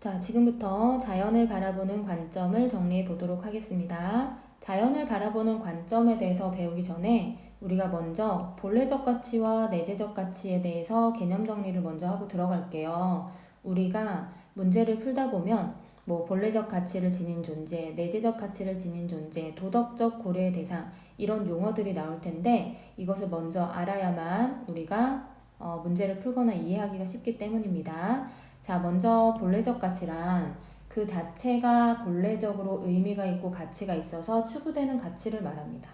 자, 지금부터 자연을 바라보는 관점을 정리해 보도록 하겠습니다. 자연을 바라보는 관점에 대해서 배우기 전에 우리가 먼저 본래적 가치와 내재적 가치에 대해서 개념 정리를 먼저 하고 들어갈게요. 우리가 문제를 풀다 보면 본래적 가치를 지닌 존재, 내재적 가치를 지닌 존재, 도덕적 고려의 대상 이런 용어들이 나올 텐데 이것을 먼저 알아야만 우리가 문제를 풀거나 이해하기가 쉽기 때문입니다. 자, 먼저 본래적 가치란 그 자체가 본래적으로 의미가 있고 가치가 있어서 추구되는 가치를 말합니다.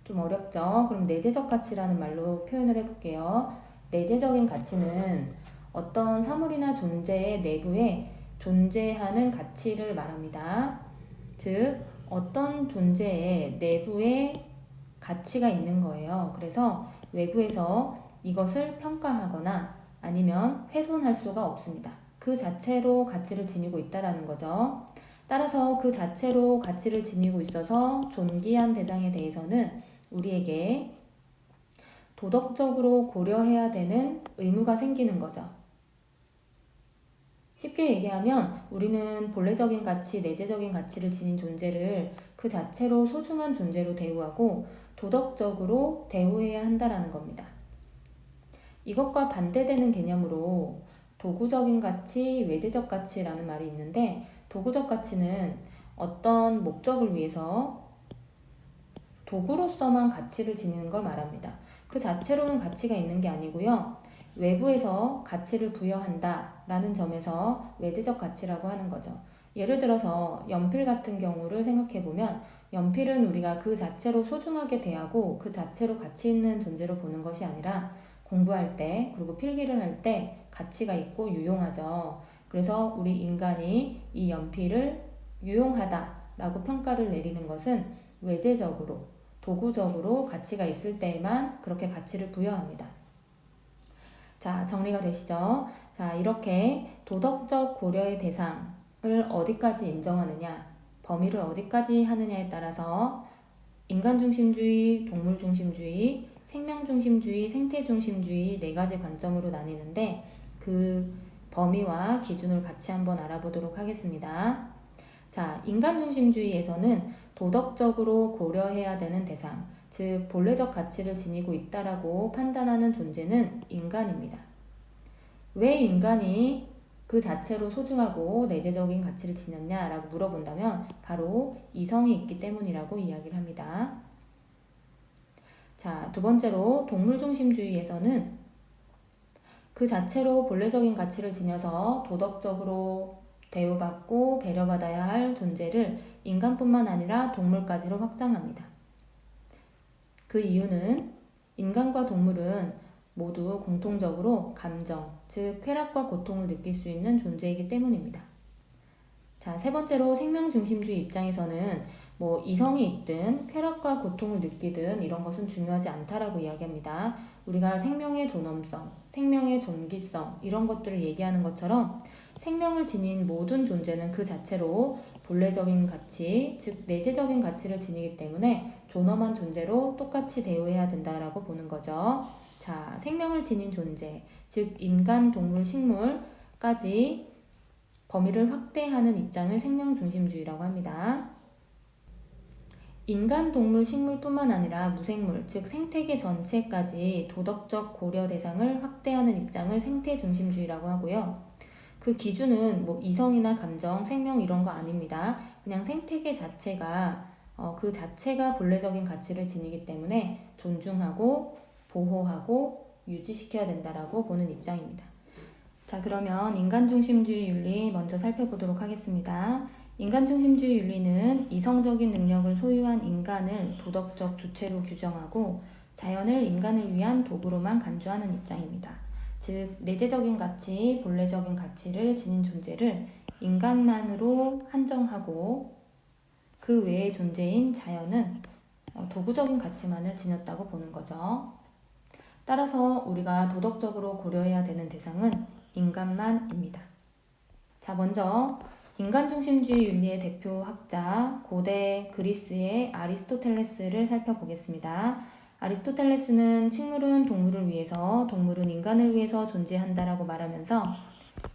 좀 어렵죠? 그럼 내재적 가치라는 말로 표현을 해볼게요. 내재적인 가치는 어떤 사물이나 존재의 내부에 존재하는 가치를 말합니다. 즉, 어떤 존재의 내부에 가치가 있는 거예요. 그래서 외부에서 이것을 평가하거나 아니면 훼손할 수가 없습니다. 그 자체로 가치를 지니고 있다라는 거죠. 따라서 그 자체로 가치를 지니고 있어서 존귀한 대상에 대해서는 우리에게 도덕적으로 고려해야 되는 의무가 생기는 거죠. 쉽게 얘기하면 우리는 본래적인 가치, 내재적인 가치를 지닌 존재를 그 자체로 소중한 존재로 대우하고 도덕적으로 대우해야 한다라는 겁니다. 이것과 반대되는 개념으로 도구적인 가치, 외재적 가치라는 말이 있는데 도구적 가치는 어떤 목적을 위해서 도구로서만 가치를 지니는 걸 말합니다. 그 자체로는 가치가 있는 게 아니고요. 외부에서 가치를 부여한다 라는 점에서 외재적 가치라고 하는 거죠. 예를 들어서 연필 같은 경우를 생각해 보면 연필은 우리가 그 자체로 소중하게 대하고 그 자체로 가치 있는 존재로 보는 것이 아니라 공부할 때 그리고 필기를 할 때 가치가 있고 유용하죠. 그래서 우리 인간이 이 연필을 유용하다라고 평가를 내리는 것은 외재적으로 도구적으로 가치가 있을 때에만 그렇게 가치를 부여합니다. 자, 정리가 되시죠? 자, 이렇게 도덕적 고려의 대상을 어디까지 인정하느냐, 범위를 어디까지 하느냐에 따라서 인간중심주의, 동물중심주의, 생명중심주의, 생태중심주의 네 가지 관점으로 나뉘는데 그 범위와 기준을 같이 한번 알아보도록 하겠습니다. 자, 인간중심주의에서는 도덕적으로 고려해야 되는 대상, 즉 본래적 가치를 지니고 있다라고 판단하는 존재는 인간입니다. 왜 인간이 그 자체로 소중하고 내재적인 가치를 지녔냐라고 물어본다면 바로 이성이 있기 때문이라고 이야기를 합니다. 자, 두 번째로 동물중심주의에서는 그 자체로 본래적인 가치를 지녀서 도덕적으로 대우받고 배려받아야 할 존재를 인간뿐만 아니라 동물까지로 확장합니다. 그 이유는 인간과 동물은 모두 공통적으로 감정, 즉 쾌락과 고통을 느낄 수 있는 존재이기 때문입니다. 자, 세 번째로 생명중심주의 입장에서는 이성이 있든 쾌락과 고통을 느끼든 이런 것은 중요하지 않다라고 이야기합니다. 우리가 생명의 존엄성, 생명의 존귀성 이런 것들을 얘기하는 것처럼 생명을 지닌 모든 존재는 그 자체로 본래적인 가치, 즉 내재적인 가치를 지니기 때문에 존엄한 존재로 똑같이 대우해야 된다라고 보는 거죠. 자, 생명을 지닌 존재, 즉 인간, 동물, 식물까지 범위를 확대하는 입장을 생명중심주의라고 합니다. 인간, 동물, 식물뿐만 아니라 무생물, 즉 생태계 전체까지 도덕적 고려 대상을 확대하는 입장을 생태중심주의라고 하고요. 그 기준은 이성이나 감정, 생명 이런 거 아닙니다. 그냥 생태계 자체가 그 자체가 본래적인 가치를 지니기 때문에 존중하고 보호하고 유지시켜야 된다라고 보는 입장입니다. 자, 그러면 인간중심주의 윤리 먼저 살펴보도록 하겠습니다. 인간중심주의 윤리는 이성적인 능력을 소유한 인간을 도덕적 주체로 규정하고 자연을 인간을 위한 도구로만 간주하는 입장입니다. 즉, 내재적인 가치, 본래적인 가치를 지닌 존재를 인간만으로 한정하고 그 외의 존재인 자연은 도구적인 가치만을 지녔다고 보는 거죠. 따라서 우리가 도덕적으로 고려해야 되는 대상은 인간만입니다. 자, 먼저 인간중심주의 윤리의 대표 학자 고대 그리스의 아리스토텔레스를 살펴보겠습니다. 아리스토텔레스는 식물은 동물을 위해서, 동물은 인간을 위해서 존재한다라고 말하면서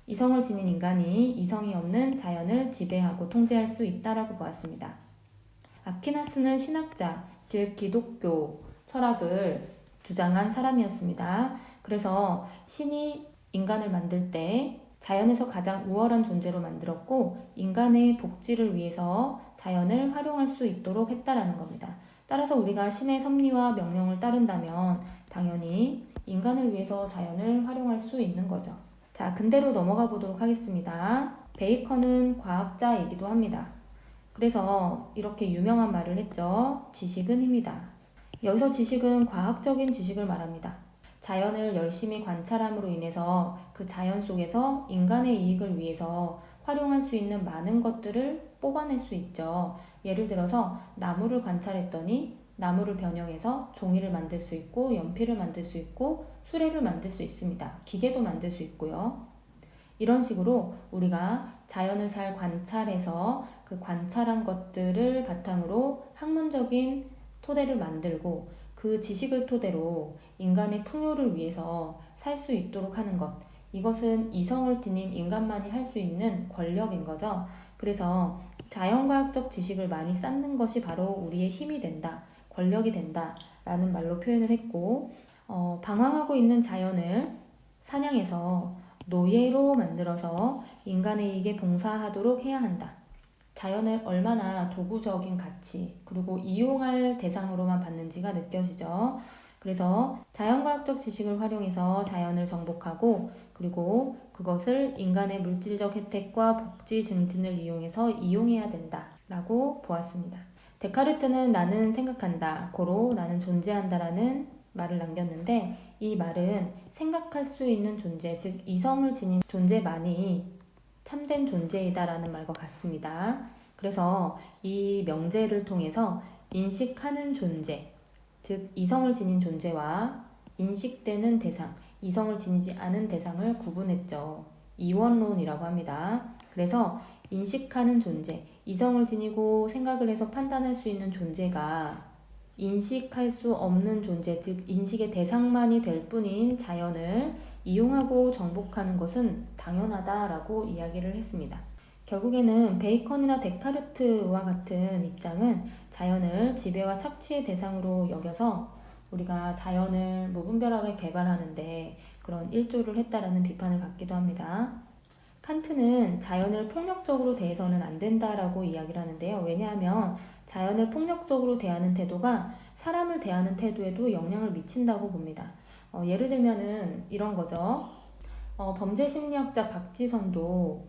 이성을 지닌 인간이 이성이 없는 자연을 지배하고 통제할 수 있다라고 보았습니다. 아퀴나스는 신학자, 즉 기독교 철학을 주장한 사람이었습니다. 그래서 신이 인간을 만들 때 자연에서 가장 우월한 존재로 만들었고 인간의 복지를 위해서 자연을 활용할 수 있도록 했다라는 겁니다. 따라서 우리가 신의 섭리와 명령을 따른다면 당연히 인간을 위해서 자연을 활용할 수 있는 거죠. 자, 근대로 넘어가 보도록 하겠습니다. 베이컨은 과학자이기도 합니다. 그래서 이렇게 유명한 말을 했죠. 지식은 힘이다. 여기서 지식은 과학적인 지식을 말합니다. 자연을 열심히 관찰함으로 인해서 그 자연 속에서 인간의 이익을 위해서 활용할 수 있는 많은 것들을 뽑아낼 수 있죠. 예를 들어서 나무를 관찰했더니 나무를 변형해서 종이를 만들 수 있고 연필을 만들 수 있고 수레를 만들 수 있습니다. 기계도 만들 수 있고요. 이런 식으로 우리가 자연을 잘 관찰해서 그 관찰한 것들을 바탕으로 학문적인 토대를 만들고 그 지식을 토대로 인간의 풍요를 위해서 살 수 있도록 하는 것. 이것은 이성을 지닌 인간만이 할 수 있는 권력인 거죠. 그래서 자연과학적 지식을 많이 쌓는 것이 바로 우리의 힘이 된다, 권력이 된다 라는 말로 표현을 했고 방황하고 있는 자연을 사냥해서 노예로 만들어서 인간의 이익에 봉사하도록 해야 한다. 자연을 얼마나 도구적인 가치 그리고 이용할 대상으로만 봤는지가 느껴지죠. 그래서 자연과학적 지식을 활용해서 자연을 정복하고 그리고 그것을 인간의 물질적 혜택과 복지 증진을 이용해서 이용해야 된다라고 보았습니다. 데카르트는 나는 생각한다, 고로 나는 존재한다라는 말을 남겼는데 이 말은 생각할 수 있는 존재, 즉 이성을 지닌 존재만이 참된 존재이다라는 말과 같습니다. 그래서 이 명제를 통해서 인식하는 존재, 즉 이성을 지닌 존재와 인식되는 대상, 이성을 지니지 않은 대상을 구분했죠. 이원론이라고 합니다. 그래서 인식하는 존재, 이성을 지니고 생각을 해서 판단할 수 있는 존재가 인식할 수 없는 존재, 즉 인식의 대상만이 될 뿐인 자연을 이용하고 정복하는 것은 당연하다라고 이야기를 했습니다. 결국에는 베이컨이나 데카르트와 같은 입장은 자연을 지배와 착취의 대상으로 여겨서 우리가 자연을 무분별하게 개발하는데 그런 일조를 했다라는 비판을 받기도 합니다. 칸트는 자연을 폭력적으로 대해서는 안 된다라고 이야기를 하는데요. 왜냐하면 자연을 폭력적으로 대하는 태도가 사람을 대하는 태도에도 영향을 미친다고 봅니다. 예를 들면은 이런 거죠. 범죄심리학자 박지선도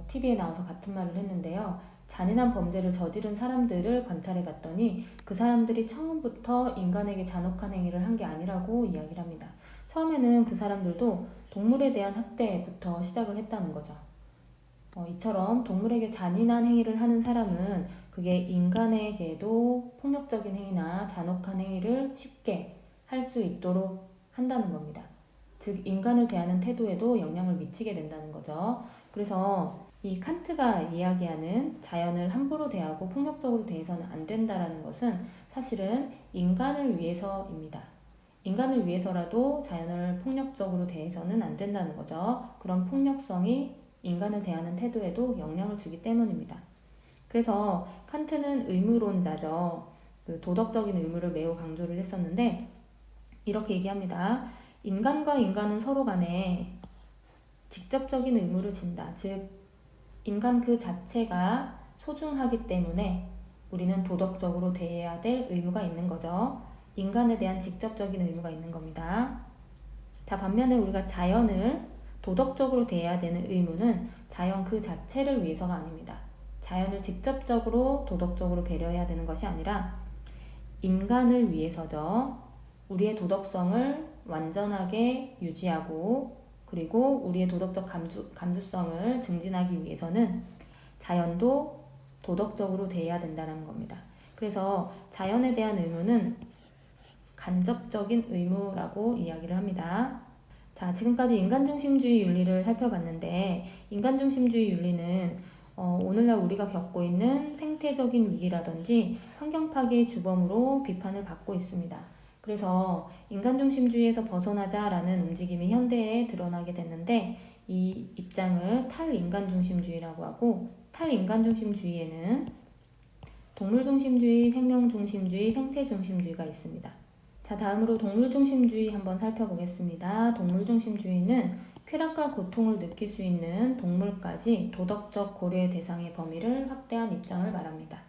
TV에 나와서 같은 말을 했는데요. 잔인한 범죄를 저지른 사람들을 관찰해 봤더니 그 사람들이 처음부터 인간에게 잔혹한 행위를 한 게 아니라고 이야기를 합니다. 처음에는 그 사람들도 동물에 대한 학대부터 시작을 했다는 거죠. 이처럼 동물에게 잔인한 행위를 하는 사람은 그게 인간에게도 폭력적인 행위나 잔혹한 행위를 쉽게 할 수 있도록 한다는 겁니다. 즉 인간을 대하는 태도에도 영향을 미치게 된다는 거죠. 그래서 이 칸트가 이야기하는 자연을 함부로 대하고 폭력적으로 대해서는 안 된다라는 것은 사실은 인간을 위해서입니다. 인간을 위해서라도 자연을 폭력적으로 대해서는 안 된다는 거죠. 그런 폭력성이 인간을 대하는 태도에도 영향을 주기 때문입니다. 그래서 칸트는 의무론자죠. 그 도덕적인 의무를 매우 강조를 했었는데 이렇게 얘기합니다. 인간과 인간은 서로 간에 직접적인 의무를 진다. 즉 인간 그 자체가 소중하기 때문에 우리는 도덕적으로 대해야 될 의무가 있는 거죠. 인간에 대한 직접적인 의무가 있는 겁니다. 자, 반면에 우리가 자연을 도덕적으로 대해야 되는 의무는 자연 그 자체를 위해서가 아닙니다. 자연을 직접적으로 도덕적으로 배려해야 되는 것이 아니라 인간을 위해서죠. 우리의 도덕성을 완전하게 유지하고 그리고 우리의 도덕적 감수성을 증진하기 위해서는 자연도 도덕적으로 대해야 된다는 겁니다. 그래서 자연에 대한 의무는 간접적인 의무라고 이야기를 합니다. 자, 지금까지 인간중심주의 윤리를 살펴봤는데 인간중심주의 윤리는 오늘날 우리가 겪고 있는 생태적인 위기라든지 환경 파괴의 주범으로 비판을 받고 있습니다. 그래서 인간중심주의에서 벗어나자라는 움직임이 현대에 드러나게 됐는데 이 입장을 탈인간중심주의라고 하고, 탈인간중심주의에는 동물중심주의, 생명중심주의, 생태중심주의가 있습니다. 자, 다음으로 동물중심주의 한번 살펴보겠습니다. 동물중심주의는 쾌락과 고통을 느낄 수 있는 동물까지 도덕적 고려의 대상의 범위를 확대한 입장을 말합니다.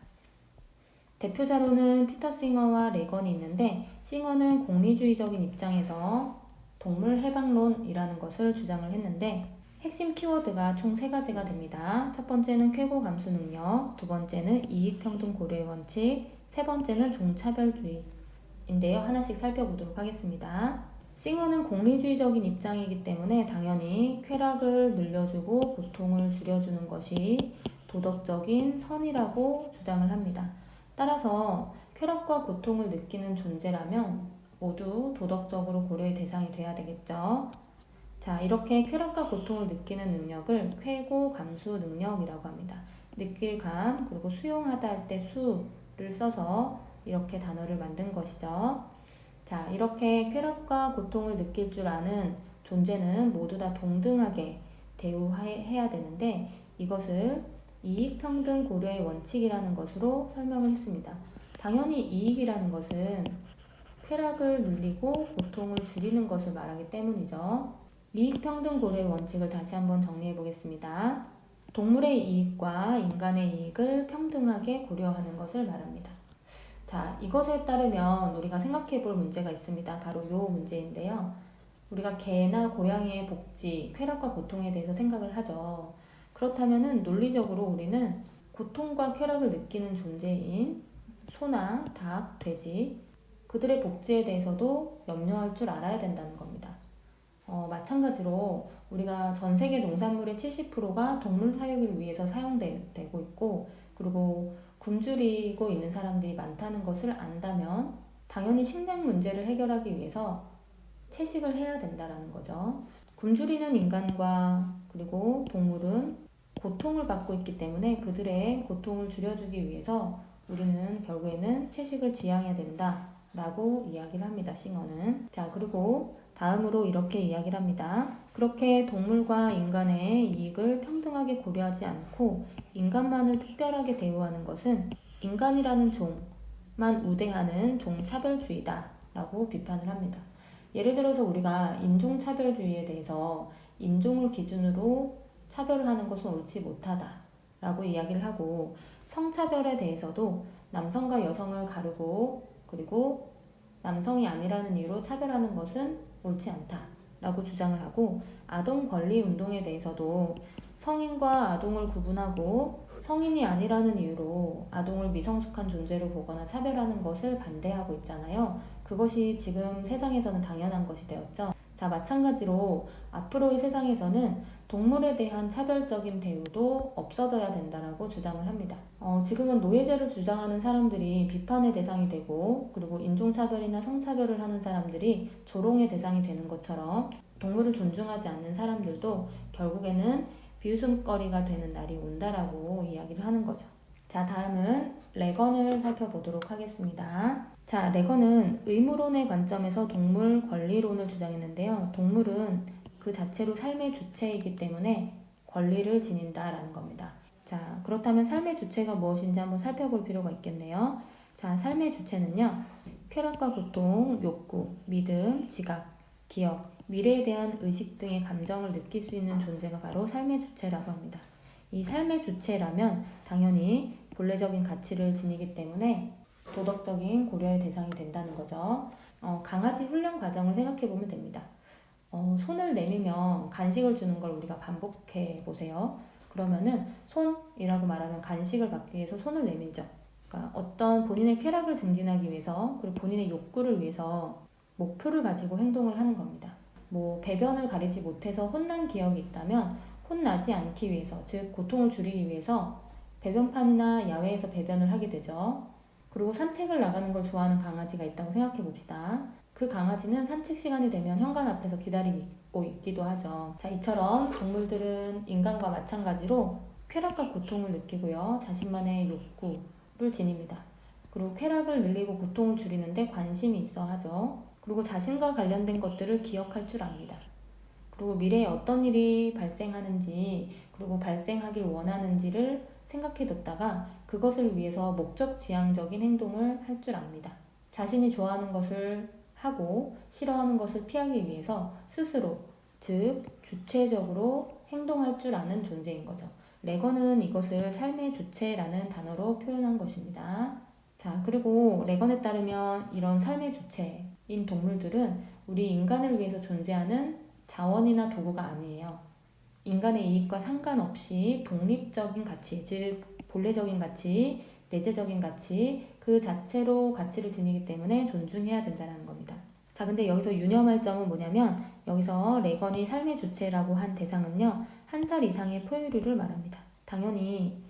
대표자로는 피터 싱어와 레건이 있는데, 싱어는 공리주의적인 입장에서 동물 해방론이라는 것을 주장을 했는데, 핵심 키워드가 총 3가지가 됩니다. 첫 번째는 쾌고 감수 능력, 두 번째는 이익평등 고려의 원칙, 세 번째는 종차별주의인데요. 하나씩 살펴보도록 하겠습니다. 싱어는 공리주의적인 입장이기 때문에 당연히 쾌락을 늘려주고 고통을 줄여주는 것이 도덕적인 선이라고 주장을 합니다. 따라서 쾌락과 고통을 느끼는 존재라면 모두 도덕적으로 고려의 대상이 돼야 되겠죠. 자, 이렇게 쾌락과 고통을 느끼는 능력을 쾌고 감수 능력이라고 합니다. 느낄 감, 그리고 수용하다 할 때 수를 써서 이렇게 단어를 만든 것이죠. 자, 이렇게 쾌락과 고통을 느낄 줄 아는 존재는 모두 다 동등하게 대우해야 되는데, 이것을 이익평등 고려의 원칙이라는 것으로 설명을 했습니다. 당연히 이익이라는 것은 쾌락을 늘리고 고통을 줄이는 것을 말하기 때문이죠. 이익평등 고려의 원칙을 다시 한번 정리해 보겠습니다. 동물의 이익과 인간의 이익을 평등하게 고려하는 것을 말합니다. 자, 이것에 따르면 우리가 생각해 볼 문제가 있습니다. 바로 이 문제인데요. 우리가 개나 고양이의 복지, 쾌락과 고통에 대해서 생각을 하죠. 그렇다면은 논리적으로 우리는 고통과 쾌락을 느끼는 존재인 소나 닭, 돼지, 그들의 복지에 대해서도 염려할 줄 알아야 된다는 겁니다. 마찬가지로 우리가 전 세계 농산물의 70%가 동물 사육을 위해서 사용되고 있고, 그리고 굶주리고 있는 사람들이 많다는 것을 안다면 당연히 식량 문제를 해결하기 위해서 채식을 해야 된다는 거죠. 굶주리는 인간과 그리고 동물은 고통을 받고 있기 때문에 그들의 고통을 줄여주기 위해서 우리는 결국에는 채식을 지향해야 된다라고 이야기를 합니다. 싱어는. 자, 그리고 다음으로 이렇게 이야기를 합니다. 그렇게 동물과 인간의 이익을 평등하게 고려하지 않고 인간만을 특별하게 대우하는 것은 인간이라는 종만 우대하는 종차별주의다 라고 비판을 합니다. 예를 들어서 우리가 인종차별주의에 대해서 인종을 기준으로 차별을 하는 것은 옳지 못하다 라고 이야기를 하고, 성차별에 대해서도 남성과 여성을 가르고 그리고 남성이 아니라는 이유로 차별하는 것은 옳지 않다라고 주장을 하고, 아동 권리 운동에 대해서도 성인과 아동을 구분하고 성인이 아니라는 이유로 아동을 미성숙한 존재로 보거나 차별하는 것을 반대하고 있잖아요. 그것이 지금 세상에서는 당연한 것이 되었죠. 자, 마찬가지로 앞으로의 세상에서는 동물에 대한 차별적인 대우도 없어져야 된다라고 주장을 합니다. 지금은 노예제를 주장하는 사람들이 비판의 대상이 되고, 그리고 인종차별이나 성차별을 하는 사람들이 조롱의 대상이 되는 것처럼 동물을 존중하지 않는 사람들도 결국에는 비웃음거리가 되는 날이 온다라고 이야기를 하는 거죠. 자, 다음은 레건을 살펴보도록 하겠습니다. 자, 레건은 의무론의 관점에서 동물 권리론을 주장했는데요. 동물은 그 자체로 삶의 주체이기 때문에 권리를 지닌다라는 겁니다. 자, 그렇다면 삶의 주체가 무엇인지 한번 살펴볼 필요가 있겠네요. 자, 삶의 주체는요, 쾌락과 고통, 욕구, 믿음, 지각, 기억, 미래에 대한 의식 등의 감정을 느낄 수 있는 존재가 바로 삶의 주체라고 합니다. 이 삶의 주체라면 당연히 본래적인 가치를 지니기 때문에 도덕적인 고려의 대상이 된다는 거죠. 강아지 훈련 과정을 생각해 보면 됩니다. 손을 내밀면 간식을 주는 걸 우리가 반복해 보세요. 그러면은 손이라고 말하면 간식을 받기 위해서 손을 내밀죠. 그러니까 어떤 본인의 쾌락을 증진하기 위해서, 그리고 본인의 욕구를 위해서 목표를 가지고 행동을 하는 겁니다. 뭐 배변을 가리지 못해서 혼난 기억이 있다면 혼나지 않기 위해서, 즉 고통을 줄이기 위해서 배변판이나 야외에서 배변을 하게 되죠. 그리고 산책을 나가는 걸 좋아하는 강아지가 있다고 생각해 봅시다. 그 강아지는 산책 시간이 되면 현관 앞에서 기다리고 있기도 하죠. 자, 이처럼 동물들은 인간과 마찬가지로 쾌락과 고통을 느끼고요. 자신만의 욕구를 지닙니다. 그리고 쾌락을 늘리고 고통을 줄이는데 관심이 있어 하죠. 그리고 자신과 관련된 것들을 기억할 줄 압니다. 그리고 미래에 어떤 일이 발생하는지, 그리고 발생하길 원하는지를 생각해뒀다가 그것을 위해서 목적지향적인 행동을 할 줄 압니다. 자신이 좋아하는 것을 하고 싫어하는 것을 피하기 위해서 스스로, 즉 주체적으로 행동할 줄 아는 존재인 거죠. 레건은 이것을 삶의 주체라는 단어로 표현한 것입니다. 자, 그리고 레건에 따르면 이런 삶의 주체인 동물들은 우리 인간을 위해서 존재하는 자원이나 도구가 아니에요. 인간의 이익과 상관없이 독립적인 가치, 즉 본래적인 가치, 내재적인 가치, 그 자체로 가치를 지니기 때문에 존중해야 된다는 겁니다. 자, 근데 여기서 유념할 점은 뭐냐면 여기서 레건이 삶의 주체라고 한 대상은요, 1살 이상의 포유류를 말합니다. 당연히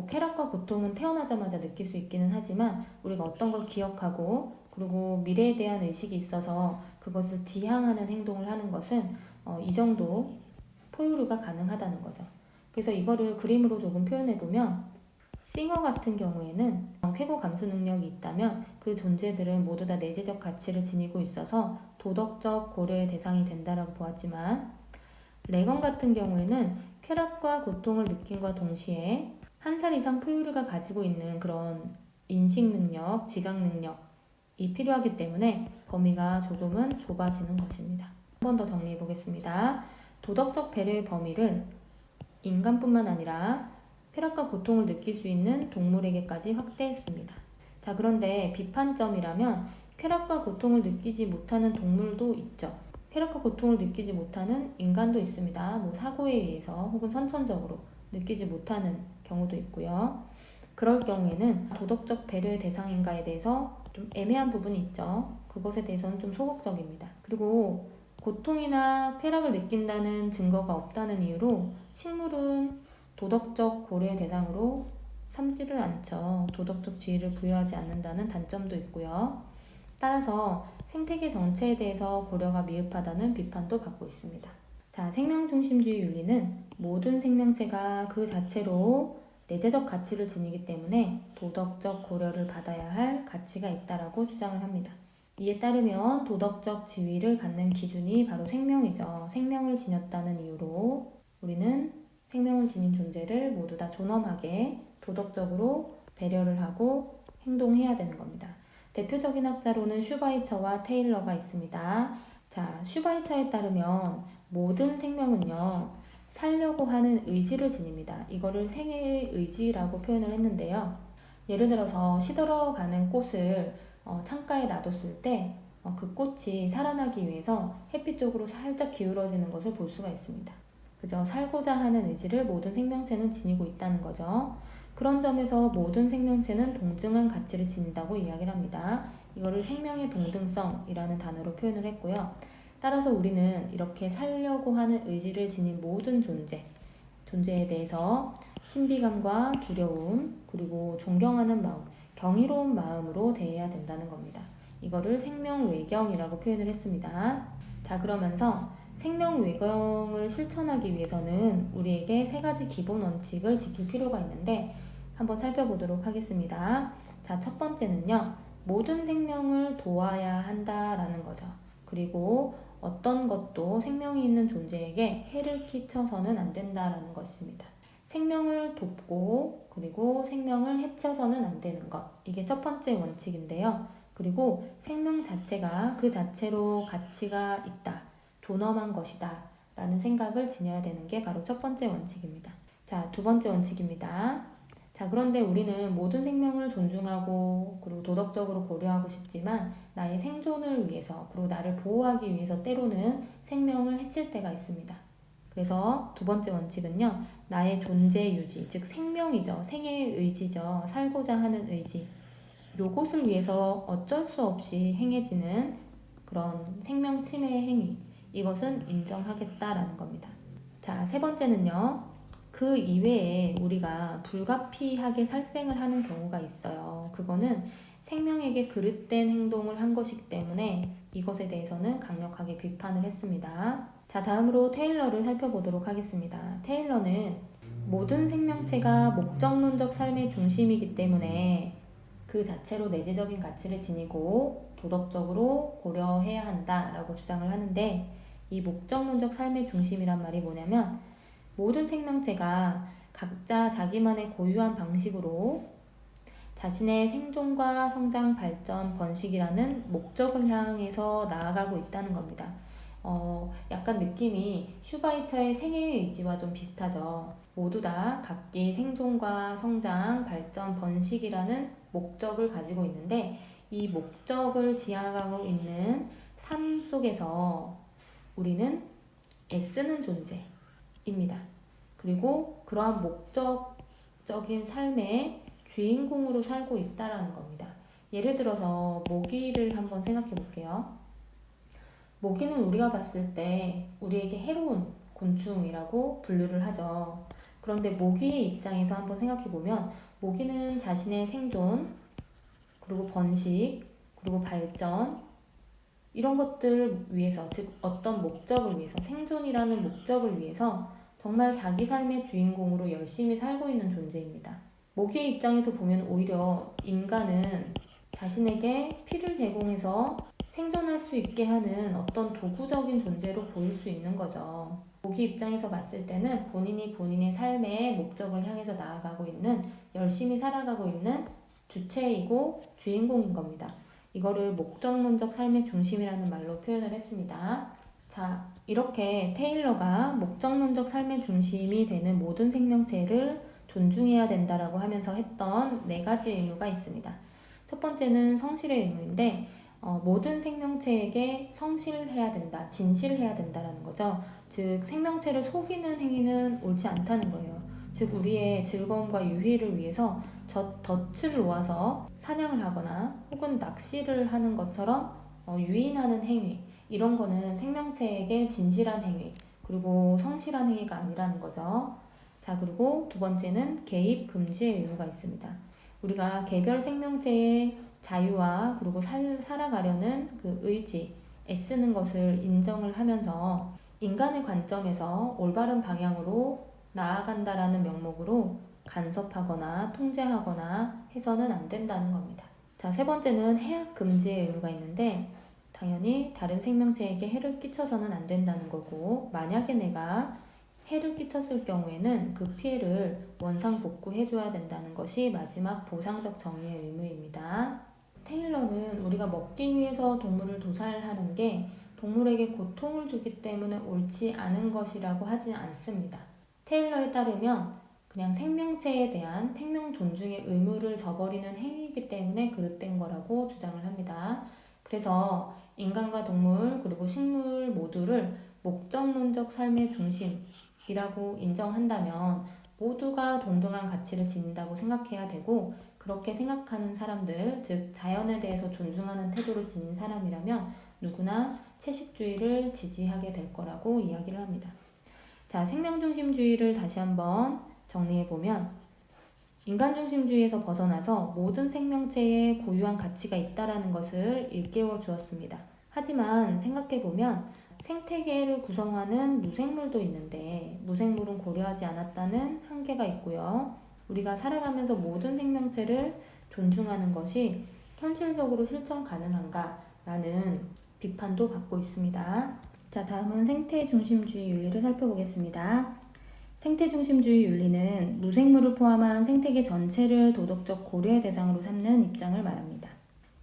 쾌락과 고통은 태어나자마자 느낄 수 있기는 하지만 우리가 어떤 걸 기억하고 그리고 미래에 대한 의식이 있어서 그것을 지향하는 행동을 하는 것은 이 정도 포유류가 가능하다는 거죠. 그래서 이거를 그림으로 조금 표현해보면 싱어 같은 경우에는 쾌고 감수 능력이 있다면 그 존재들은 모두 다 내재적 가치를 지니고 있어서 도덕적 고려의 대상이 된다라고 보았지만 레건 같은 경우에는 쾌락과 고통을 느낌과 동시에 1살 이상 포유류가 가지고 있는 그런 인식 능력, 지각 능력이 필요하기 때문에 범위가 조금은 좁아지는 것입니다. 한 번 더 정리해 보겠습니다. 도덕적 배려의 범위를 인간뿐만 아니라 쾌락과 고통을 느낄 수 있는 동물에게까지 확대했습니다. 자, 그런데 비판점이라면 쾌락과 고통을 느끼지 못하는 동물도 있죠. 쾌락과 고통을 느끼지 못하는 인간도 있습니다. 사고에 의해서 혹은 선천적으로 느끼지 못하는 경우도 있고요. 그럴 경우에는 도덕적 배려의 대상인가에 대해서 좀 애매한 부분이 있죠. 그것에 대해서는 좀 소극적입니다. 그리고 고통이나 쾌락을 느낀다는 증거가 없다는 이유로 식물은 도덕적 고려의 대상으로 삼지를 않죠. 도덕적 지위를 부여하지 않는다는 단점도 있고요. 따라서 생태계 전체에 대해서 고려가 미흡하다는 비판도 받고 있습니다. 자, 생명중심주의 윤리는 모든 생명체가 그 자체로 내재적 가치를 지니기 때문에 도덕적 고려를 받아야 할 가치가 있다라고 주장을 합니다. 이에 따르면 도덕적 지위를 갖는 기준이 바로 생명이죠. 생명을 지녔다는 이유로 우리는 생명을 지닌 존재를 모두 다 존엄하게 도덕적으로 배려를 하고 행동해야 되는 겁니다. 대표적인 학자로는 슈바이처와 테일러가 있습니다. 자, 슈바이처에 따르면 모든 생명은요, 살려고 하는 의지를 지닙니다. 이거를 생애의 의지라고 표현을 했는데요. 예를 들어서 시들어가는 꽃을 창가에 놔뒀을 때 그 꽃이 살아나기 위해서 햇빛 쪽으로 살짝 기울어지는 것을 볼 수가 있습니다. 그죠? 살고자 하는 의지를 모든 생명체는 지니고 있다는 거죠. 그런 점에서 모든 생명체는 동등한 가치를 지닌다고 이야기를 합니다. 이거를 생명의 동등성이라는 단어로 표현을 했고요. 따라서 우리는 이렇게 살려고 하는 의지를 지닌 모든 존재에 대해서 신비감과 두려움, 그리고 존경하는 마음, 경이로운 마음으로 대해야 된다는 겁니다. 이거를 생명외경이라고 표현을 했습니다. 자, 그러면서 생명외경을 실천하기 위해서는 우리에게 3가지 기본 원칙을 지킬 필요가 있는데 한번 살펴보도록 하겠습니다. 자, 첫 번째는요, 모든 생명을 도와야 한다라는 거죠. 그리고 어떤 것도 생명이 있는 존재에게 해를 끼쳐서는 안 된다라는 것입니다. 생명을 돕고 그리고 생명을 해쳐서는 안 되는 것. 이게 첫 번째 원칙인데요. 그리고 생명 자체가 그 자체로 가치가 있다, 존엄한 것이다 라는 생각을 지녀야 되는 게 바로 첫 번째 원칙입니다. 자, 두 번째 원칙입니다. 자, 그런데 우리는 모든 생명을 존중하고 그리고 도덕적으로 고려하고 싶지만 나의 생존을 위해서 그리고 나를 보호하기 위해서 때로는 생명을 해칠 때가 있습니다. 그래서 두 번째 원칙은요, 나의 존재 유지, 즉 생명이죠. 생애의 의지죠. 살고자 하는 의지. 요것을 위해서 어쩔 수 없이 행해지는 그런 생명 침해의 행위. 이것은 인정하겠다라는 겁니다. 자, 세 번째는요, 그 이외에 우리가 불가피하게 살생을 하는 경우가 있어요. 그거는 생명에게 그릇된 행동을 한 것이기 때문에 이것에 대해서는 강력하게 비판을 했습니다. 자, 다음으로 테일러를 살펴보도록 하겠습니다. 테일러는 모든 생명체가 목적론적 삶의 중심이기 때문에 그 자체로 내재적인 가치를 지니고 도덕적으로 고려해야 한다라고 주장을 하는데 이 목적론적 삶의 중심이란 말이 뭐냐면 모든 생명체가 각자 자기만의 고유한 방식으로 자신의 생존과 성장, 발전, 번식이라는 목적을 향해서 나아가고 있다는 겁니다. 약간 느낌이 슈바이처의 생애의 의지와 좀 비슷하죠. 모두 다 각기 생존과 성장, 발전, 번식이라는 목적을 가지고 있는데 이 목적을 지향하고 있는 삶 속에서 우리는 애쓰는 존재입니다. 그리고 그러한 목적적인 삶의 주인공으로 살고 있다라는 겁니다. 예를 들어서 모기를 한번 생각해 볼게요. 모기는 우리가 봤을 때 우리에게 해로운 곤충이라고 분류를 하죠. 그런데 모기의 입장에서 한번 생각해 보면 모기는 자신의 생존, 그리고 번식, 그리고 발전 이런 것들을 위해서, 즉 어떤 목적을 위해서, 생존이라는 목적을 위해서 정말 자기 삶의 주인공으로 열심히 살고 있는 존재입니다. 모기의 입장에서 보면 오히려 인간은 자신에게 피를 제공해서 생존할 수 있게 하는 어떤 도구적인 존재로 보일 수 있는 거죠. 모기 입장에서 봤을 때는 본인이 본인의 삶의 목적을 향해서 나아가고 있는, 열심히 살아가고 있는 주체이고 주인공인 겁니다. 이거를 목적론적 삶의 중심이라는 말로 표현을 했습니다. 자, 이렇게 테일러가 목적론적 삶의 중심이 되는 모든 생명체를 존중해야 된다라고 하면서 했던 4가지 의무가 있습니다. 첫 번째는 성실의 의무인데 모든 생명체에게 성실해야 된다, 진실해야 된다라는 거죠. 즉 생명체를 속이는 행위는 옳지 않다는 거예요. 즉 우리의 즐거움과 유희를 위해서 덫을 놓아서 사냥을 하거나 혹은 낚시를 하는 것처럼 유인하는 행위, 이런 거는 생명체에게 진실한 행위 그리고 성실한 행위가 아니라는 거죠. 자, 그리고 두 번째는 개입 금지의 의무가 있습니다. 우리가 개별 생명체의 자유와 그리고 살아가려는 그 의지, 애쓰는 것을 인정을 하면서 인간의 관점에서 올바른 방향으로 나아간다라는 명목으로 간섭하거나 통제하거나 해서는 안 된다는 겁니다. 자, 세 번째는 해악 금지의 의무가 있는데 당연히 다른 생명체에게 해를 끼쳐서는 안 된다는 거고, 만약에 내가 해를 끼쳤을 경우에는 그 피해를 원상복구해줘야 된다는 것이 마지막 보상적 정의의 의무입니다. 테일러는 우리가 먹기 위해서 동물을 도살하는 게 동물에게 고통을 주기 때문에 옳지 않은 것이라고 하지 않습니다. 테일러에 따르면 그냥 생명체에 대한 생명 존중의 의무를 저버리는 행위이기 때문에 그릇된 거라고 주장을 합니다. 그래서 인간과 동물 그리고 식물 모두를 목적론적 삶의 중심이라고 인정한다면 모두가 동등한 가치를 지닌다고 생각해야 되고, 그렇게 생각하는 사람들, 즉 자연에 대해서 존중하는 태도를 지닌 사람이라면 누구나 채식주의를 지지하게 될 거라고 이야기를 합니다. 자, 생명중심주의를 다시 한번 정리해보면 인간중심주의에서 벗어나서 모든 생명체에 고유한 가치가 있다라는 것을 일깨워 주었습니다. 하지만 생각해보면 생태계를 구성하는 무생물도 있는데 무생물은 고려하지 않았다는 한계가 있고요. 우리가 살아가면서 모든 생명체를 존중하는 것이 현실적으로 실천 가능한가라는 비판도 받고 있습니다. 자, 다음은 생태중심주의 윤리를 살펴보겠습니다. 생태중심주의 윤리는 무생물을 포함한 생태계 전체를 도덕적 고려의 대상으로 삼는 입장을 말합니다.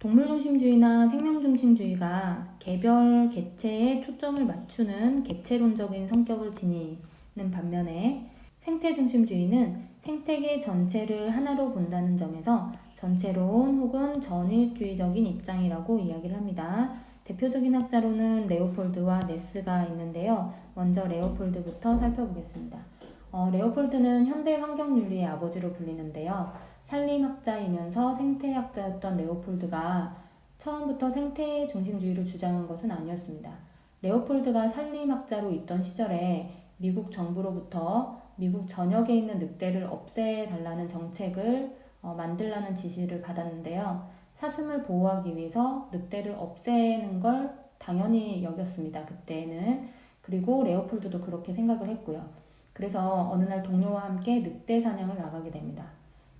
동물중심주의나 생명중심주의가 개별 개체에 초점을 맞추는 개체론적인 성격을 지니는 반면에 생태중심주의는 생태계 전체를 하나로 본다는 점에서 전체론 혹은 전일주의적인 입장이라고 이야기를 합니다. 대표적인 학자로는 레오폴드와 네스가 있는데요. 먼저 레오폴드부터 살펴보겠습니다. 레오폴드는 현대 환경윤리의 아버지로 불리는데요. 산림학자이면서 생태학자였던 레오폴드가 처음부터 생태 중심주의를 주장한 것은 아니었습니다. 레오폴드가 산림학자로 있던 시절에 미국 정부로부터 미국 전역에 있는 늑대를 없애달라는 정책을 만들라는 지시를 받았는데요. 사슴을 보호하기 위해서 늑대를 없애는 걸 당연히 여겼습니다. 그때는. 그리고 레오폴드도 그렇게 생각을 했고요. 그래서 어느 날 동료와 함께 늑대 사냥을 나가게 됩니다.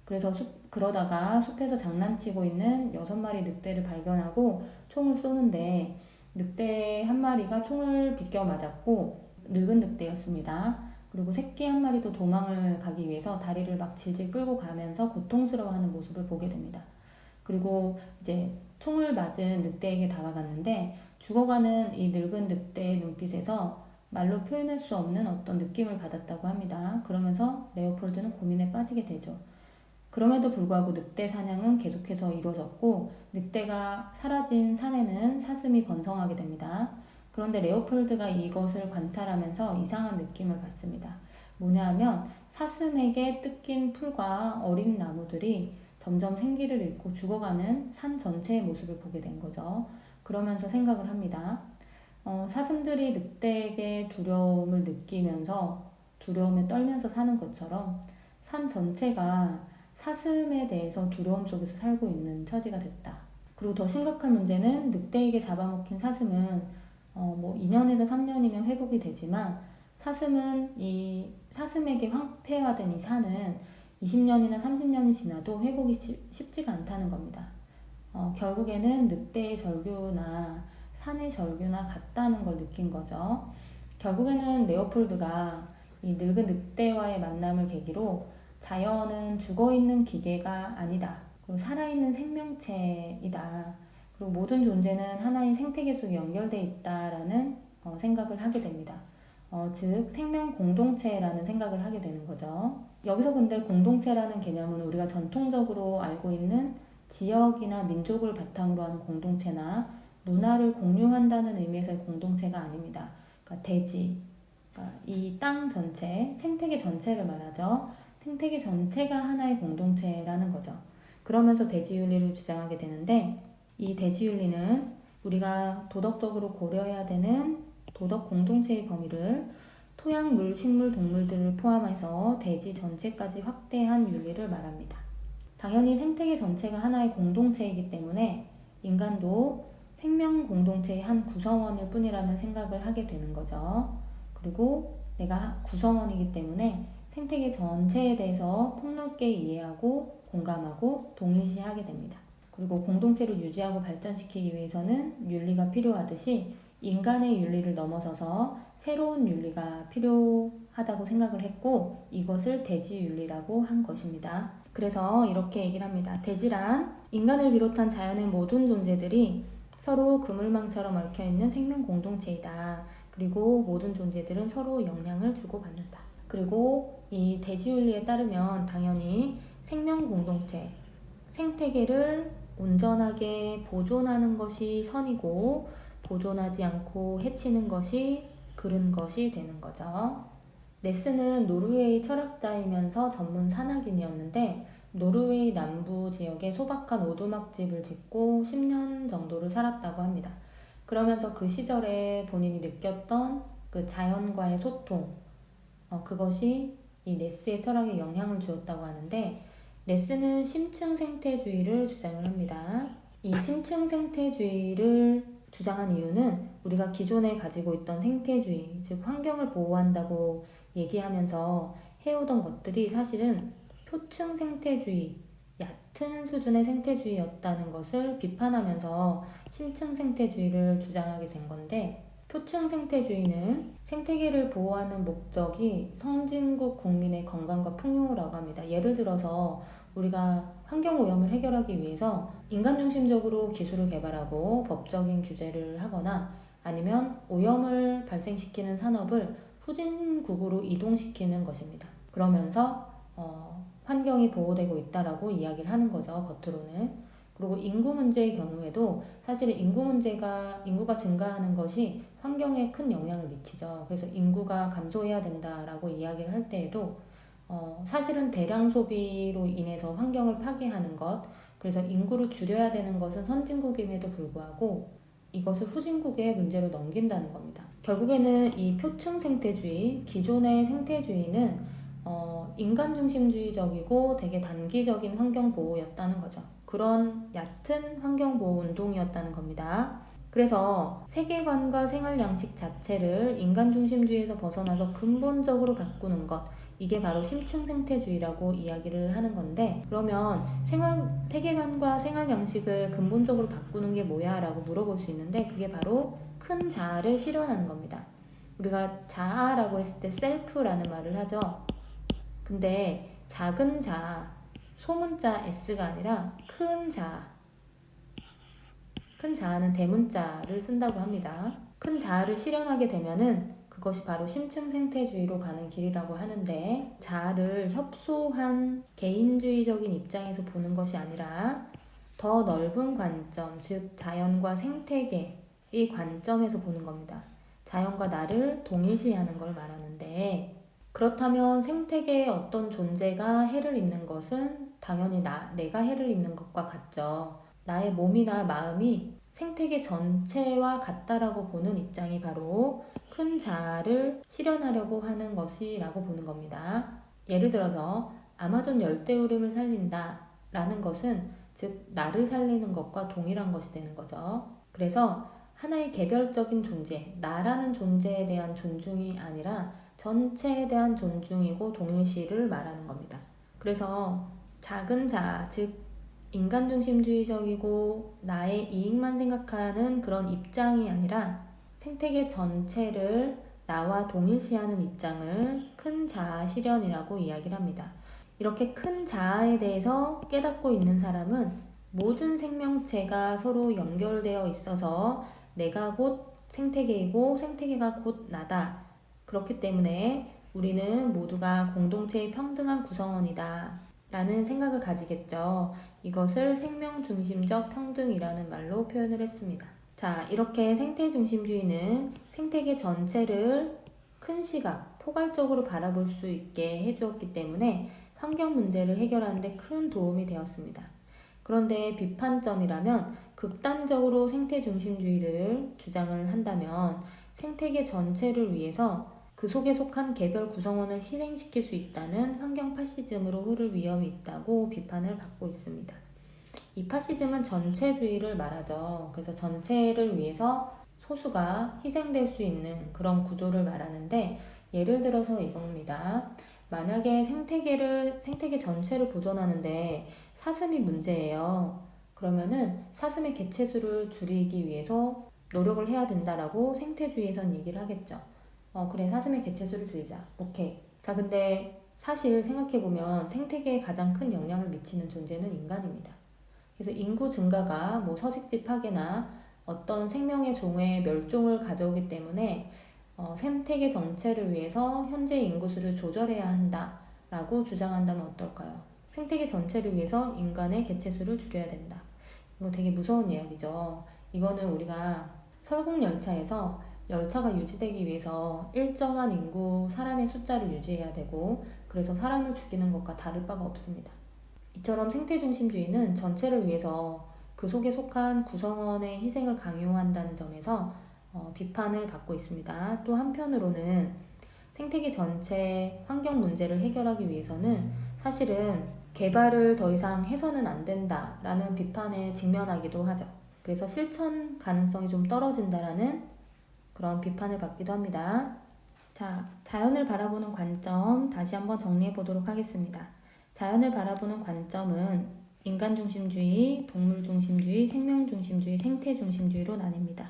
그래서 그러다가 숲에서 장난치고 있는 6마리 늑대를 발견하고 총을 쏘는데 늑대 한 마리가 총을 비껴 맞았고 늙은 늑대였습니다. 그리고 새끼 한 마리도 도망을 가기 위해서 다리를 막 질질 끌고 가면서 고통스러워하는 모습을 보게 됩니다. 그리고 이제 총을 맞은 늑대에게 다가갔는데 죽어가는 이 늙은 늑대의 눈빛에서 말로 표현할 수 없는 어떤 느낌을 받았다고 합니다. 그러면서 레오폴드는 고민에 빠지게 되죠. 그럼에도 불구하고 늑대 사냥은 계속해서 이루어졌고 늑대가 사라진 산에는 사슴이 번성하게 됩니다. 그런데 레오폴드가 이것을 관찰하면서 이상한 느낌을 받습니다. 뭐냐 하면 사슴에게 뜯긴 풀과 어린 나무들이 점점 생기를 잃고 죽어가는 산 전체의 모습을 보게 된 거죠. 그러면서 생각을 합니다. 사슴들이 늑대에게 두려움을 느끼면서 두려움에 떨면서 사는 것처럼 산 전체가 사슴에 대해서 두려움 속에서 살고 있는 처지가 됐다. 그리고 더 심각한 문제는 늑대에게 잡아먹힌 사슴은 2년에서 3년이면 회복이 되지만 사슴에게 황폐화된 이 산은 20년이나 30년이 지나도 회복이 쉽지가 않다는 겁니다. 결국에는 늑대의 절규나 산의 절규나 같다는 걸 느낀 거죠. 결국에는 레오폴드가 이 늙은 늑대와의 만남을 계기로 자연은 죽어있는 기계가 아니다. 그리고 살아있는 생명체이다. 그리고 모든 존재는 하나의 생태계 속에 연결되어 있다라는 생각을 하게 됩니다. 즉 생명 공동체라는 생각을 하게 되는 거죠. 여기서 근데 공동체라는 개념은 우리가 전통적으로 알고 있는 지역이나 민족을 바탕으로 하는 공동체나 문화를 공유한다는 의미에서의 공동체가 아닙니다. 그러니까 대지, 그러니까 이 땅 전체, 생태계 전체를 말하죠. 생태계 전체가 하나의 공동체라는 거죠. 그러면서 대지윤리를 주장하게 되는데 이 대지윤리는 우리가 도덕적으로 고려해야 되는 도덕 공동체의 범위를 토양, 물, 식물, 동물들을 포함해서 대지 전체까지 확대한 윤리를 말합니다. 당연히 생태계 전체가 하나의 공동체이기 때문에 인간도 생명 공동체의 한 구성원일 뿐이라는 생각을 하게 되는 거죠. 그리고 내가 구성원이기 때문에 생태계 전체에 대해서 폭넓게 이해하고 공감하고 동일시하게 됩니다. 그리고 공동체를 유지하고 발전시키기 위해서는 윤리가 필요하듯이 인간의 윤리를 넘어서서 새로운 윤리가 필요하다고 생각을 했고 이것을 대지윤리라고 한 것입니다. 그래서 이렇게 얘기를 합니다. 대지란 인간을 비롯한 자연의 모든 존재들이 서로 그물망처럼 얽혀있는 생명 공동체이다. 그리고 모든 존재들은 서로 영향을 주고받는다. 그리고 이 대지윤리에 따르면 당연히 생명 공동체, 생태계를 온전하게 보존하는 것이 선이고 보존하지 않고 해치는 것이 그른 것이 되는 거죠. 네스는 노르웨이 철학자이면서 전문 산악인이었는데 노르웨이 남부 지역에 소박한 오두막집을 짓고 10년 정도를 살았다고 합니다. 그러면서 그 시절에 본인이 느꼈던 그 자연과의 소통, 그것이 이 네스의 철학에 영향을 주었다고 하는데 네스는 심층 생태주의를 주장을 합니다. 이 심층 생태주의를 주장한 이유는 우리가 기존에 가지고 있던 생태주의, 즉 환경을 보호한다고 얘기하면서 해오던 것들이 사실은 표층 생태주의, 얕은 수준의 생태주의였다는 것을 비판하면서 심층 생태주의를 주장하게 된 건데 표층 생태주의는 생태계를 보호하는 목적이 선진국 국민의 건강과 풍요라고 합니다. 예를 들어서 우리가 환경오염을 해결하기 위해서 인간 중심적으로 기술을 개발하고 법적인 규제를 하거나 아니면 오염을 발생시키는 산업을 후진국으로 이동시키는 것입니다. 그러면서 환경이 보호되고 있다라고 이야기를 하는 거죠. 겉으로는. 그리고 인구 문제의 경우에도 사실은 인구가 증가하는 것이 환경에 큰 영향을 미치죠. 그래서 인구가 감소해야 된다라고 이야기를 할 때에도 사실은 대량 소비로 인해서 환경을 파괴하는 것, 그래서 인구를 줄여야 되는 것은 선진국임에도 불구하고 이것을 후진국의 문제로 넘긴다는 겁니다. 결국에는 이 표층 생태주의, 기존의 생태주의는 인간 중심주의적이고 되게 단기적인 환경 보호였다는 거죠. 그런 얕은 환경 보호 운동이었다는 겁니다. 그래서 세계관과 생활 양식 자체를 인간 중심주의에서 벗어나서 근본적으로 바꾸는 것, 이게 바로 심층 생태주의라고 이야기를 하는 건데 그러면 세계관과 생활 양식을 근본적으로 바꾸는 게 뭐야? 라고 물어볼 수 있는데 그게 바로 큰 자아를 실현하는 겁니다. 우리가 자아라고 했을 때 셀프라는 말을 하죠. 근데 작은 자아, 소문자 S가 아니라 큰 자아, 큰 자아는 대문자를 쓴다고 합니다. 큰 자아를 실현하게 되면은 그것이 바로 심층생태주의로 가는 길이라고 하는데, 자아를 협소한 개인주의적인 입장에서 보는 것이 아니라 더 넓은 관점, 즉 자연과 생태계의 관점에서 보는 겁니다. 자연과 나를 동일시하는 걸 말하는데, 그렇다면 생태계의 어떤 존재가 해를 입는 것은 당연히 내가 해를 입는 것과 같죠. 나의 몸이나 마음이 생태계 전체와 같다라고 보는 입장이 바로 큰 자아를 실현하려고 하는 것이라고 보는 겁니다. 예를 들어서 아마존 열대우림을 살린다 라는 것은 즉 나를 살리는 것과 동일한 것이 되는 거죠. 그래서 하나의 개별적인 존재, 나라는 존재에 대한 존중이 아니라 전체에 대한 존중이고 동일시를 말하는 겁니다. 그래서 작은 자아, 즉 인간중심주의적이고 나의 이익만 생각하는 그런 입장이 아니라 생태계 전체를 나와 동일시하는 입장을 큰 자아 실현이라고 이야기를 합니다. 이렇게 큰 자아에 대해서 깨닫고 있는 사람은 모든 생명체가 서로 연결되어 있어서 내가 곧 생태계이고 생태계가 곧 나다. 그렇기 때문에 우리는 모두가 공동체의 평등한 구성원이다 라는 생각을 가지겠죠. 이것을 생명중심적 평등이라는 말로 표현을 했습니다. 자, 이렇게 생태중심주의는 생태계 전체를 큰 시각, 포괄적으로 바라볼 수 있게 해주었기 때문에 환경 문제를 해결하는 데 큰 도움이 되었습니다. 그런데 비판점이라면 극단적으로 생태중심주의를 주장을 한다면 생태계 전체를 위해서 그 속에 속한 개별 구성원을 희생시킬 수 있다는 환경 파시즘으로 흐를 위험이 있다고 비판을 받고 있습니다. 이 파시즘은 전체주의를 말하죠. 그래서 전체를 위해서 소수가 희생될 수 있는 그런 구조를 말하는데, 예를 들어서 이겁니다. 만약에 생태계 전체를 보존하는데 사슴이 문제예요. 그러면은 사슴의 개체수를 줄이기 위해서 노력을 해야 된다라고 생태주의에선 얘기를 하겠죠. 그래, 사슴의 개체수를 줄이자. 오케이. 자, 근데 사실 생각해보면 생태계에 가장 큰 영향을 미치는 존재는 인간입니다. 그래서 인구 증가가 서식지 파괴나 어떤 생명의 종의 멸종을 가져오기 때문에 생태계 전체를 위해서 현재 인구수를 조절해야 한다라고 주장한다면 어떨까요? 생태계 전체를 위해서 인간의 개체수를 줄여야 된다. 이거 되게 무서운 이야기죠. 이거는 우리가 설국열차에서 열차가 유지되기 위해서 일정한 인구 사람의 숫자를 유지해야 되고, 그래서 사람을 죽이는 것과 다를 바가 없습니다. 이처럼 생태중심주의는 전체를 위해서 그 속에 속한 구성원의 희생을 강요한다는 점에서 비판을 받고 있습니다. 또 한편으로는 생태계 전체 환경 문제를 해결하기 위해서는 사실은 개발을 더 이상 해서는 안 된다라는 비판에 직면하기도 하죠. 그래서 실천 가능성이 좀 떨어진다라는 그런 비판을 받기도 합니다. 자, 자연을 바라보는 관점 다시 한번 정리해 보도록 하겠습니다. 자연을 바라보는 관점은 인간중심주의, 동물중심주의, 생명중심주의, 생태중심주의로 나뉩니다.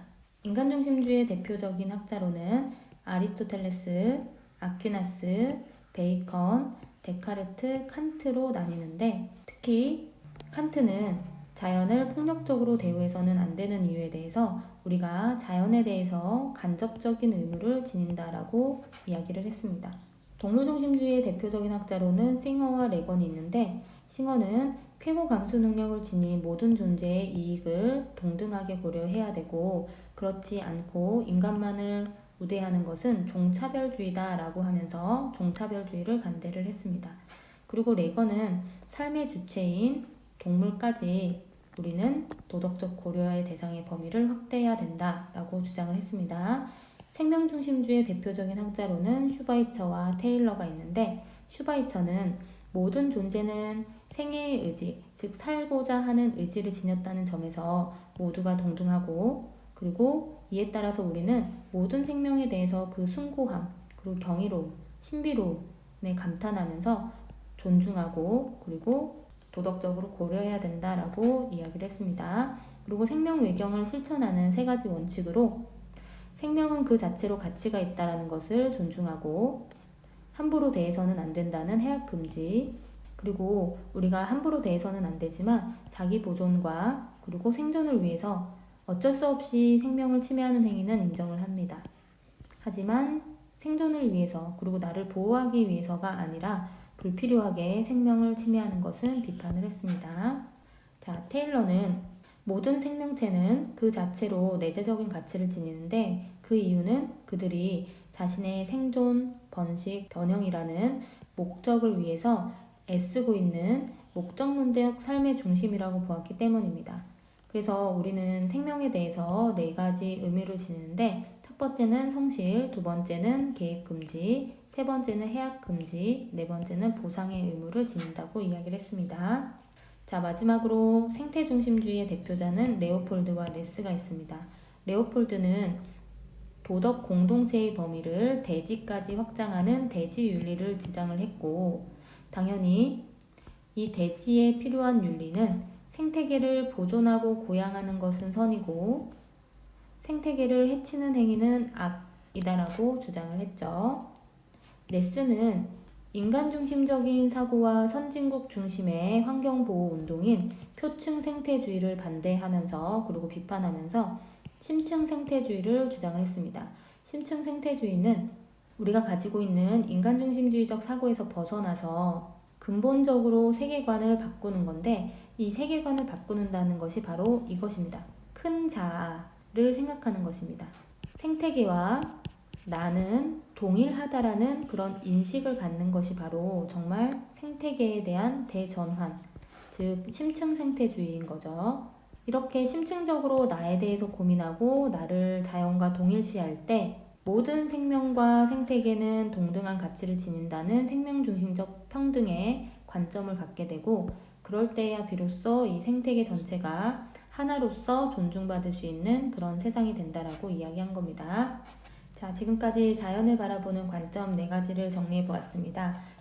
인간중심주의의 대표적인 학자로는 아리스토텔레스, 아퀴나스, 베이컨, 데카르트, 칸트로 나뉘는데, 특히 칸트는 자연을 폭력적으로 대우해서는 안 되는 이유에 대해서 우리가 자연에 대해서 간접적인 의무를 지닌다라고 이야기를 했습니다. 동물중심주의의 대표적인 학자로는 싱어와 레건이 있는데, 싱어는 쾌고 감수 능력을 지닌 모든 존재의 이익을 동등하게 고려해야 되고, 그렇지 않고 인간만을 우대하는 것은 종차별주의다라고 하면서 종차별주의를 반대를 했습니다. 그리고 레건은 삶의 주체인 동물까지 우리는 도덕적 고려의 대상의 범위를 확대해야 된다라고 주장을 했습니다. 생명중심주의 대표적인 학자로는 슈바이처와 테일러가 있는데, 슈바이처는 모든 존재는 생애의 의지, 즉 살고자 하는 의지를 지녔다는 점에서 모두가 동등하고, 그리고 이에 따라서 우리는 모든 생명에 대해서 그 숭고함, 그리고 경이로움, 신비로움에 감탄하면서 존중하고, 그리고 도덕적으로 고려해야 된다라고 이야기를 했습니다. 그리고 생명 외경을 실천하는 세 가지 원칙으로 생명은 그 자체로 가치가 있다라는 것을 존중하고 함부로 대해서는 안 된다는 해악 금지, 그리고 우리가 함부로 대해서는 안 되지만 자기 보존과 그리고 생존을 위해서 어쩔 수 없이 생명을 침해하는 행위는 인정을 합니다. 하지만 생존을 위해서 그리고 나를 보호하기 위해서가 아니라 불필요하게 생명을 침해하는 것은 비판을 했습니다. 자, 테일러는 모든 생명체는 그 자체로 내재적인 가치를 지니는데 그 이유는 그들이 자신의 생존, 번식, 변형이라는 목적을 위해서 애쓰고 있는 목적론적 삶의 중심이라고 보았기 때문입니다. 그래서 우리는 생명에 대해서 4가지 의미를 지니는데 첫 번째는 성실, 두 번째는 개입금지, 세 번째는 해악금지, 네 번째는 보상의 의무를 지닌다고 이야기를 했습니다. 자, 마지막으로 생태중심주의의 대표자는 레오폴드와 네스가 있습니다. 레오폴드는 도덕 공동체의 범위를 대지까지 확장하는 대지윤리를 주장을 했고, 당연히 이 대지에 필요한 윤리는 생태계를 보존하고 고양하는 것은 선이고 생태계를 해치는 행위는 악이다라고 주장을 했죠. 네스는 인간 중심적인 사고와 선진국 중심의 환경보호 운동인 표층 생태주의를 반대하면서 그리고 비판하면서 심층 생태주의를 주장을 했습니다. 심층 생태주의는 우리가 가지고 있는 인간 중심주의적 사고에서 벗어나서 근본적으로 세계관을 바꾸는 건데 이 세계관을 바꾸는다는 것이 바로 이것입니다. 큰 자아를 생각하는 것입니다. 생태계와 나는 동일하다라는 그런 인식을 갖는 것이 바로 정말 생태계에 대한 대전환, 즉 심층 생태주의인 거죠. 이렇게 심층적으로 나에 대해서 고민하고 나를 자연과 동일시할 때 모든 생명과 생태계는 동등한 가치를 지닌다는 생명중심적 평등의 관점을 갖게 되고 그럴 때야 비로소 이 생태계 전체가 하나로서 존중받을 수 있는 그런 세상이 된다라고 이야기한 겁니다. 자, 지금까지 자연을 바라보는 관점 4가지를 정리해 보았습니다.